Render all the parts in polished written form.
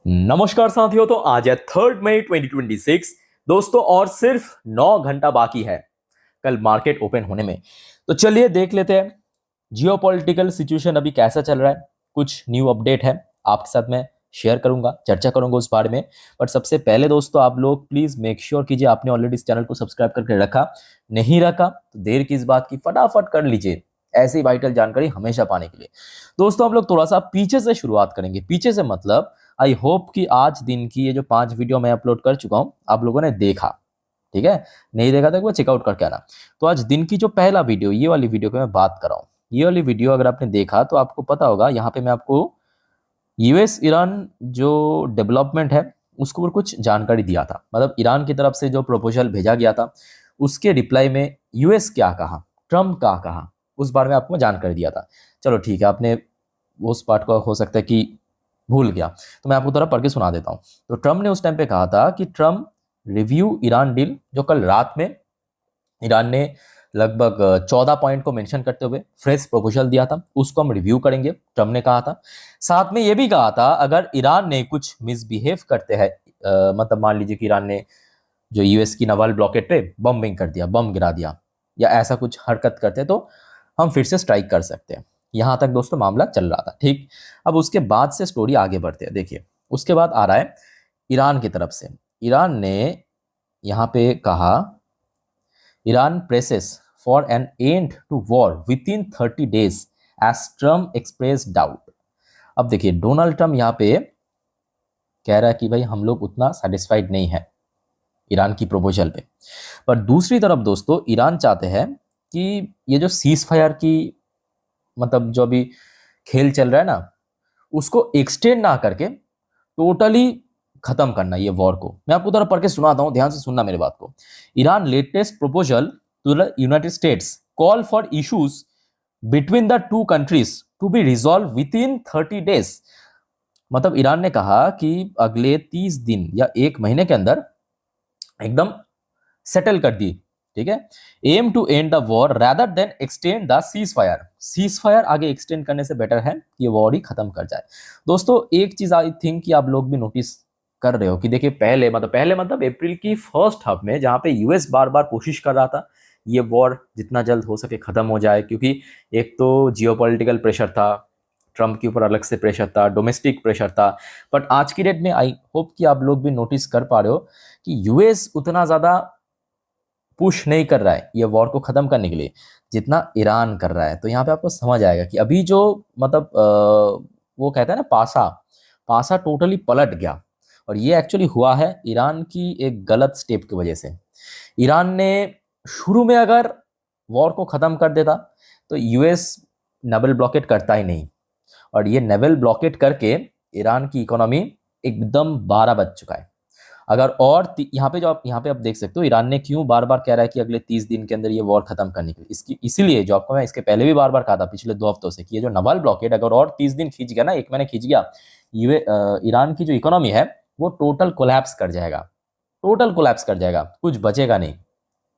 नमस्कार साथियों। तो आज है 3 मई 2026 दोस्तों, और सिर्फ 9 घंटा बाकी है कल मार्केट ओपन होने में। तो चलिए देख लेते हैं जियोपॉलिटिकल सिचुएशन अभी कैसा चल रहा है। कुछ न्यू अपडेट है आपके साथ मैं शेयर करूंगा, चर्चा करूंगा उस बारे में। बट सबसे पहले दोस्तों, आप लोग प्लीज मेक श्योर कीजिए आपने ऑलरेडी इस चैनल को सब्सक्राइब करके रखा, नहीं रखा तो देर किस बात की, फटाफट कर लीजिए ऐसी वाइटल जानकारी हमेशा पाने के लिए। दोस्तों हम लोग थोड़ा सा पीछे से शुरुआत करेंगे। पीछे से मतलब आई होप कि आज दिन की ये जो 5 वीडियो मैं अपलोड कर चुका हूं आप लोगों ने देखा, ठीक है। नहीं देखा तो एक बार चेकआउट करके आना। तो आज दिन की जो पहला वीडियो, ये वाली वीडियो की मैं बात कर रहा हूँ। ये वाली वीडियो अगर आपने देखा तो आपको पता होगा, यहाँ पे मैं आपको यूएस ईरान जो डेवलपमेंट है उसके ऊपर कुछ जानकारी दिया था। मतलब ईरान की तरफ से जो प्रपोजल भेजा गया था उसके रिप्लाई में यूएस क्या कहा, ट्रम्प क्या कहा, उस बारे में आपको मैं जानकारी दिया था। चलो ठीक है, आपने उस पार्ट को हो सकता है कि भूल गया, तो मैं आपको थोड़ा पढ़ के सुना देता हूँ। तो ट्रम्प ने उस टाइम पे कहा था कि ट्रम्प रिव्यू ईरान डील, जो कल रात में ईरान ने लगभग 14 पॉइंट को मेंशन करते हुए फ्रेश प्रपोजल दिया था, उसको हम रिव्यू करेंगे, ट्रम्प ने कहा था। साथ में ये भी कहा था अगर ईरान ने कुछ मिसबिहेव करते हैं, मतलब मान लीजिए कि ईरान ने जो यूएस की नावल ब्लॉकेट पे बम्बिंग कर दिया, बम गिरा दिया, या ऐसा कुछ हरकत करते तो हम फिर से स्ट्राइक कर सकते हैं। यहां तक दोस्तों मामला चल रहा था, ठीक। अब उसके बाद से स्टोरी आगे बढ़ते हैं। देखिए उसके बाद आ रहा है ईरान की तरफ से। ईरान ने यहां पे कहा, Iran presses for an end to war within 30 days as Trump express doubt. अब देखिए डोनाल्ड ट्रम्प यहाँ पे कह रहा है कि भाई हम लोग उतना सेटिस्फाइड नहीं है ईरान की प्रपोजल पे। पर दूसरी तरफ दोस्तों ईरान चाहते हैं कि ये जो सीज फायर की मतलब जो अभी खेल चल रहा है ना, उसको एक्सटेंड ना करके टोटली खत्म करना ये वॉर को। मैं आपको थोड़ा पढ़ के सुनाता हूं, ध्यान से सुनना मेरे बात को। Iran latest proposal to the United States call for issues between the two countries to be resolve within 30 days. मतलब ईरान ने कहा कि अगले 30 दिन या 1 महीने के अंदर एकदम सेटल कर दी, ठीक है। Aim to end the war rather than extend the ceasefire. Ceasefire आगे एक्सटेंड करने से बेटर है कि ये वॉर ही खत्म कर जाए। दोस्तों एक चीज आई थिंक कि आप लोग भी नोटिस कर रहे हो कि देखिए पहले मतलब अप्रैल की फर्स्ट हाफ में जहां पे यूएस बार बार कोशिश कर रहा था ये वॉर जितना जल्द हो सके खत्म हो जाए, क्योंकि एक तो जियोपॉलिटिकल प्रेशर था, ट्रम्प के ऊपर अलग से प्रेशर था, डोमेस्टिक प्रेशर था। बट आज की डेट में आई होप कि आप लोग भी नोटिस कर पा रहे हो कि यूएस उतना ज्यादा पुश नहीं कर रहा है ये वॉर को खत्म करने के लिए जितना ईरान कर रहा है। तो यहाँ पे आपको समझ आएगा कि अभी जो मतलब वो कहता है ना पासा पासा टोटली पलट गया। और ये एक्चुअली हुआ है ईरान की एक गलत स्टेप की वजह से। ईरान ने शुरू में अगर वॉर को खत्म कर देता तो यूएस नेवल ब्लॉकेट करता ही नहीं, और ये नेवल ब्लॉकेट करके ईरान की इकोनॉमी एकदम 12 बज चुका है। अगर और यहाँ पे आप देख सकते हो ईरान ने क्यों बार बार कह रहा है कि अगले 30 दिन के अंदर ये वॉर खत्म करने के लिए। इसकी इसीलिए जो आपको मैं इसके पहले भी बार बार कहा था पिछले 2 हफ्तों से कि ये जो नावल ब्लॉकेड अगर और 30 दिन खींच गया ना, 1 महीने खींच गया, ईरान की जो इकोनॉमी है वो टोटल कोलैप्स कर जाएगा, टोटल कोलैप्स कर जाएगा, कुछ बचेगा नहीं,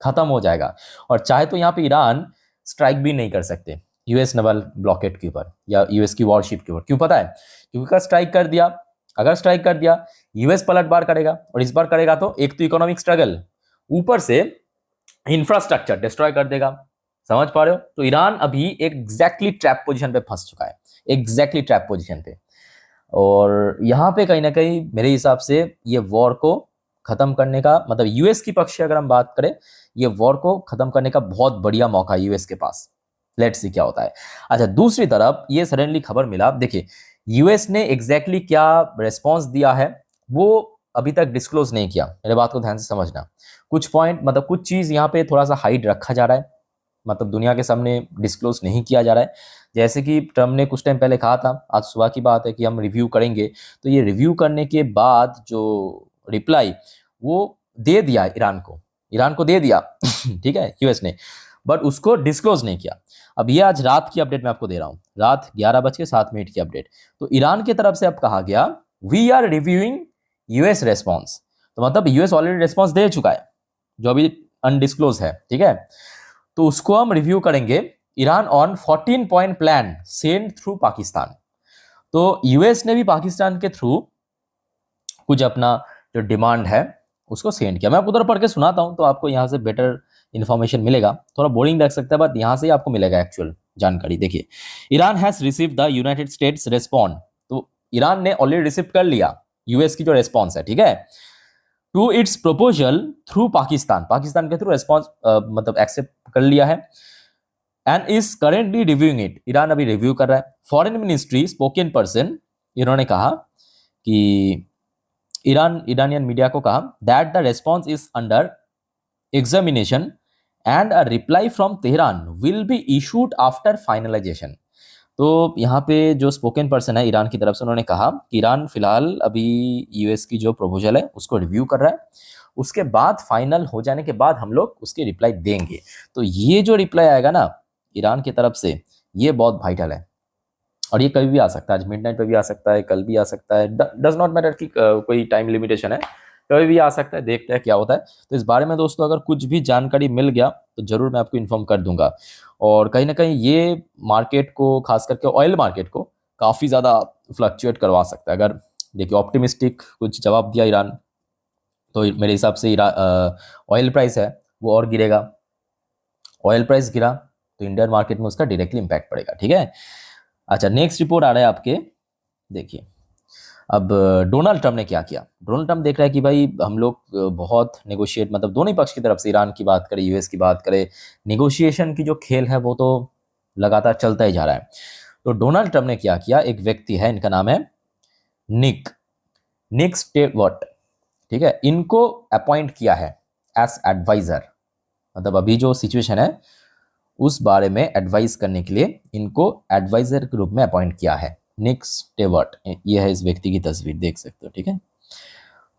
खत्म हो जाएगा। और चाहे तो यहाँ पे ईरान स्ट्राइक भी नहीं कर सकते यूएस नेवल ब्लॉकेट के ऊपर या यूएस की वॉरशिप के ऊपर। क्यों पता है? क्योंकि स्ट्राइक कर दिया, अगर स्ट्राइक कर दिया यूएस पलटवार करेगा, और इस बार करेगा तो एक तो इकोनॉमिक स्ट्रगल, ऊपर से इंफ्रास्ट्रक्चर डिस्ट्रॉय कर देगा। समझ पा रहे हो? तो ईरान अभी एग्जैक्टली ट्रैप पोजीशन पे फंस चुका है, एग्जैक्टली ट्रैप पोजीशन पे। और यहाँ पे कहीं ना कहीं मेरे हिसाब से ये वॉर को खत्म करने का मतलब यूएस की पक्ष से अगर हम बात करें, ये वॉर को खत्म करने का बहुत बढ़िया मौका है यूएस के पास। लेट्स सी क्या होता है। अच्छा दूसरी तरफ ये सडनली खबर मिला, देखिए यूएस ने एग्जैक्टली क्या रेस्पॉन्स दिया है वो अभी तक डिस्क्लोज नहीं किया। मेरे बात को ध्यान से समझना, कुछ पॉइंट मतलब कुछ चीज यहाँ पे थोड़ा सा हाइड रखा जा रहा है, मतलब दुनिया के सामने डिस्क्लोज नहीं किया जा रहा है। जैसे कि ट्रम्प ने कुछ टाइम पहले कहा था, आज सुबह की बात है, कि हम रिव्यू करेंगे। तो ये रिव्यू करने के बाद जो रिप्लाई वो दे दिया ईरान को दे दिया ठीक है यूएस ने, बट उसको डिस्क्लोज नहीं किया। अब ये आज रात की अपडेट मैं आपको दे रहा हूं, रात 11:07 की अपडेट। तो ईरान की तरफ से अब कहा गया we are reviewing US response. तो मतलब यूएस ऑलरेडी रेस्पॉन्स दे चुका है जो अभी अनडिस्क्लोज है, ठीक है। तो उसको हम रिव्यू करेंगे। Iran on 14 point plan send through Pakistan. तो यूएस ने भी पाकिस्तान के थ्रू कुछ अपना जो डिमांड है उसको सेंड किया। मैं आपको उधर पढ़ के सुनाता हूँ तो आपको यहाँ से बेटर इन्फॉर्मेशन मिलेगा। थोड़ा बोरिंग लग सकता है बट यहाँ से ही आपको मिलेगा एक्चुअल जानकारी। देखिए, Iran has receive the United States respond. तो ईरान ने ऑलरेडी रिसीव कर लिया यूएस की जो रेस्पॉन्स है, ठीक है, to its proposal through Pakistan. Pakistan के थ्रू रेस्पॉन्स मतलब एक्सेप्ट कर लिया है। And is currently reviewing it. Iran अभी रिव्यू कर रहा है। फॉरेन मिनिस्ट्री स्पोकन पर्सन इन्होंने कहा कि ईरानियन मीडिया को कहा that the response is under examination and a reply from Tehran will be issued after finalisation. तो यहाँ पे जो स्पोकन पर्सन है ईरान की तरफ से, उन्होंने कहा कि ईरान फिलहाल अभी यूएस की जो प्रपोजल है उसको रिव्यू कर रहा है, उसके बाद फाइनल हो जाने के बाद हम लोग उसकी रिप्लाई देंगे। तो ये जो रिप्लाई आएगा ना ईरान की तरफ से, ये बहुत वाइटल है और ये कभी भी आ सकता है। आज मिडनाइट पे भी आ सकता है, कल भी आ सकता है, डज नॉट मैटर कि कोई टाइम लिमिटेशन है, कभी भी आ सकता है। देखते हैं क्या होता है। तो इस बारे में दोस्तों अगर कुछ भी जानकारी मिल गया तो जरूर मैं आपको इन्फॉर्म कर दूंगा। और कहीं ना कहीं ये मार्केट को, खास करके ऑयल मार्केट को, काफ़ी ज़्यादा फ्लक्चुएट करवा सकता है। अगर देखिए ऑप्टिमिस्टिक कुछ जवाब दिया ईरान तो मेरे हिसाब से ऑयल प्राइस है वो और गिरेगा। ऑयल प्राइस गिरा तो इंडियन मार्केट में उसका डायरेक्टली इम्पैक्ट पड़ेगा, ठीक है। अच्छा, नेक्स्ट रिपोर्ट आ रहा है आपके। देखिए, अब डोनाल्ड ट्रम्प ने क्या किया। डोनाल्ड ट्रम्प देख रहा है कि भाई हम लोग बहुत नेगोशिएट, मतलब दोनों ही पक्ष की तरफ से, ईरान की बात करें यूएस की बात करें, नेगोशिएशन की जो खेल है वो तो लगातार चलता ही जा रहा है। तो डोनाल्ड ट्रम्प ने क्या किया, एक व्यक्ति है, इनका नाम है निक स्टेवर्ट, ठीक है, इनको अपॉइंट किया है एज एडवाइजर। मतलब अभी जो सिचुएशन है उस बारे में एडवाइस करने के लिए इनको एडवाइजर के रूप में अपॉइंट किया है। निक स्टेवर्ट, ये है इस व्यक्ति की तस्वीर, देख सकते हो, ठीक है।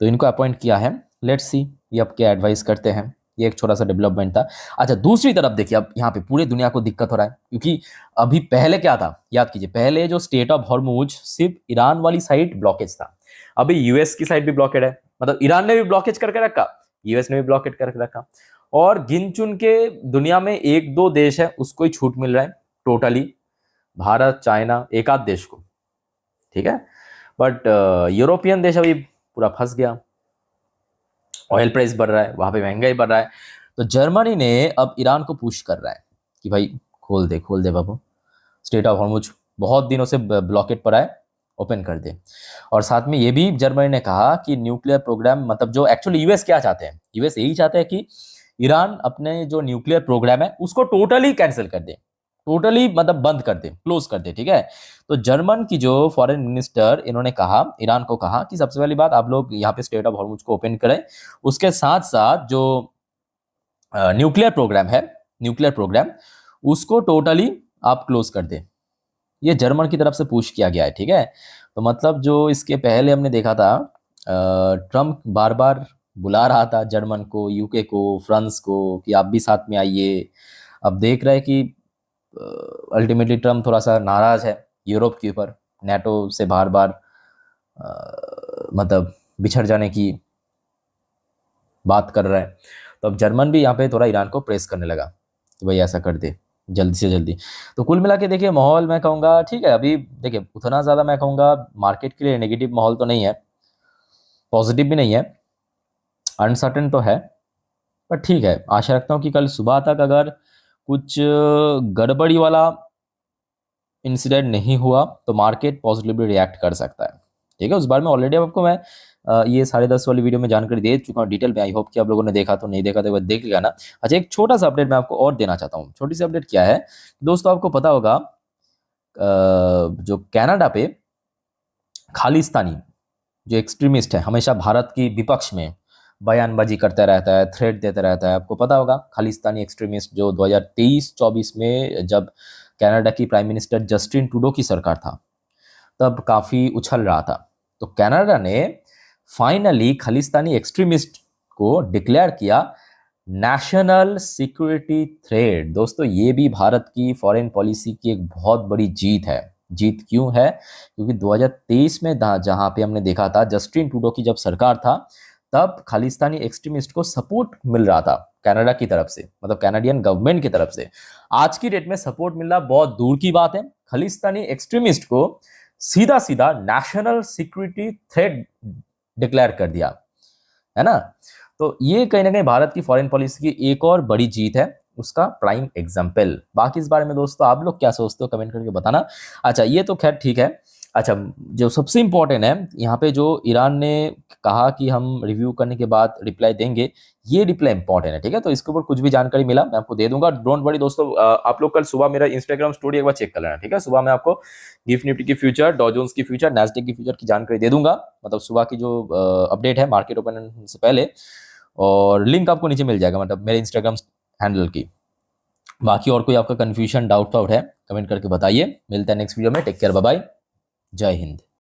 तो इनको अपॉइंट किया है। लेट्स सी ये अब क्या एडवाइस करते हैं। ये एक छोटा सा डेवलपमेंट था। अच्छा, दूसरी तरफ देखिए, अब यहाँ पे पूरे दुनिया को दिक्कत हो रहा है क्योंकि अभी पहले क्या था, याद कीजिए, पहले जो स्टेट ऑफ हॉर्मुज सिर्फ ईरान वाली साइड ब्लॉकेज था, अभी यूएस की साइड भी ब्लॉकेड है। मतलब ईरान ने भी ब्लॉकेज करके रखा, यूएस ने भी ब्लॉकेड करके रखा, और गिन चुन के दुनिया में एक दो देश है उसको ही छूट मिल रहा है टोटली, भारत, चाइना, एक आध देश को, ठीक है। बट यूरोपियन देश अभी पूरा फंस गया। ऑयल प्राइस बढ़ रहा है, वहां पे महंगाई बढ़ रहा है। तो जर्मनी ने अब ईरान को पुश कर रहा है कि भाई खोल दे बाबू, स्टेट ऑफ हॉर्मुज बहुत दिनों से ब्लॉकेट पर है, ओपन कर दे। और साथ में ये भी जर्मनी ने कहा कि न्यूक्लियर प्रोग्राम, मतलब जो एक्चुअली यूएस क्या चाहते हैं, यूएस यही चाहते हैं कि ईरान अपने जो न्यूक्लियर प्रोग्राम है उसको टोटली कैंसिल कर दे, टोटली मतलब बंद कर दे, क्लोज कर दे, ठीक है। तो जर्मन की जो फॉरेन मिनिस्टर, इन्होंने कहा, ईरान को कहा कि सबसे पहली बात आप लोग यहाँ पे स्टेट ऑफ हॉर्मुज को ओपन करें, उसके साथ साथ जो न्यूक्लियर प्रोग्राम है, न्यूक्लियर प्रोग्राम उसको टोटली आप क्लोज कर दे। ये जर्मन की तरफ से पुश किया गया है, ठीक है। तो मतलब जो इसके पहले हमने देखा था, ट्रम्प बार बार बुला रहा था जर्मन को, यूके को, फ्रांस को कि आप भी साथ में आइए। अब देख रहे हैं कि अल्टीमेटली ट्रम्प थोड़ा सा नाराज है यूरोप के ऊपर, नेटो से बार बार मतलब बिछड़ जाने की बात कर रहा है। तो अब जर्मन भी यहाँ पे थोड़ा ईरान को प्रेस करने लगा कि भाई ऐसा कर दे जल्दी से जल्दी। तो कुल मिला के देखिए माहौल, मैं कहूँगा ठीक है, अभी देखिए उतना ज़्यादा मैं कहूँगा मार्केट के लिए नेगेटिव माहौल तो नहीं है, पॉजिटिव भी नहीं है, अनसर्टेन तो है, पर ठीक है। आशा रखता हूँ कि कल सुबह तक अगर कुछ गड़बड़ी वाला इंसिडेंट नहीं हुआ तो मार्केट पॉजिटिवली रिएक्ट कर सकता है, ठीक है। उस बारे में ऑलरेडी आपको मैं ये 10:30 वाली वीडियो में जानकारी दे चुका हूँ डिटेल में। आई होप कि आप लोगों ने देखा, तो नहीं देखा तो देख लिया ना। अच्छा, एक छोटा सा अपडेट मैं आपको और देना चाहता हूँ। छोटी सी अपडेट क्या है दोस्तों, आपको पता होगा जो कनाडा पे खालिस्तानी जो एक्सट्रीमिस्ट है, हमेशा भारत की विपक्ष में बयानबाजी करता रहता है, थ्रेट देता रहता है। आपको पता होगा खालिस्तानी एक्सट्रीमिस्ट जो 2023-24 में जब कनाडा की प्राइम मिनिस्टर जस्टिन ट्रूडो की सरकार था तब काफ़ी उछल रहा था। तो कनाडा ने फाइनली खालिस्तानी एक्सट्रीमिस्ट को डिक्लेयर किया नेशनल सिक्योरिटी थ्रेट। दोस्तों ये भी भारत की फॉरेन पॉलिसी की एक बहुत बड़ी जीत है। जीत क्यों है? क्योंकि 2023 में जहां पे हमने देखा था जस्टिन ट्रूडो की जब सरकार था, तब खालिस्तानी एक्सट्रीमिस्ट को सपोर्ट मिल रहा था कनाडा की तरफ से, मतलब कैनेडियन गवर्नमेंट की तरफ से। आज की डेट में सपोर्ट मिलना बहुत दूर की बात है। खालिस्तानी एक्सट्रीमिस्ट को सीधा सीधा नेशनल सिक्योरिटी थ्रेट डिक्लेयर कर दिया, है ना। तो ये कहीं ना कहीं भारत की फॉरेन पॉलिसी की एक और बड़ी जीत है, उसका प्राइम एग्जाम्पल। बाकी इस बारे में दोस्तों आप लोग क्या सोचते हो कमेंट करके बताना। अच्छा ये तो खैर ठीक है। अच्छा जो सबसे इंपॉर्टेंट है यहाँ पे, जो ईरान ने कहा कि हम रिव्यू करने के बाद रिप्लाई देंगे, ये रिप्लाई इंपॉर्टेंट है, ठीक है। तो इसके ऊपर कुछ भी जानकारी मिला मैं आपको दे दूंगा, डोंट वरी दोस्तों। आप लोग कल सुबह मेरा इंस्टाग्राम स्टोरी एक बार चेक कर लेना, ठीक है। सुबह मैं आपको गिफ्ट निफ्टी की फ्यूचर, डॉ जोन्स की फ्यूचर, नैस्डैक की फ्यूचर की जानकारी दे दूंगा, मतलब सुबह की जो अपडेट है मार्केट ओपन से पहले, और लिंक आपको नीचे मिल जाएगा, मतलब मेरे इंस्टाग्राम हैंडल की। बाकी और कोई आपका कंफ्यूजन डाउट वाउट है कमेंट करके बताइए। मिलते हैं नेक्स्ट वीडियो में, टेक केयर, बाय बाय, जय हिंद।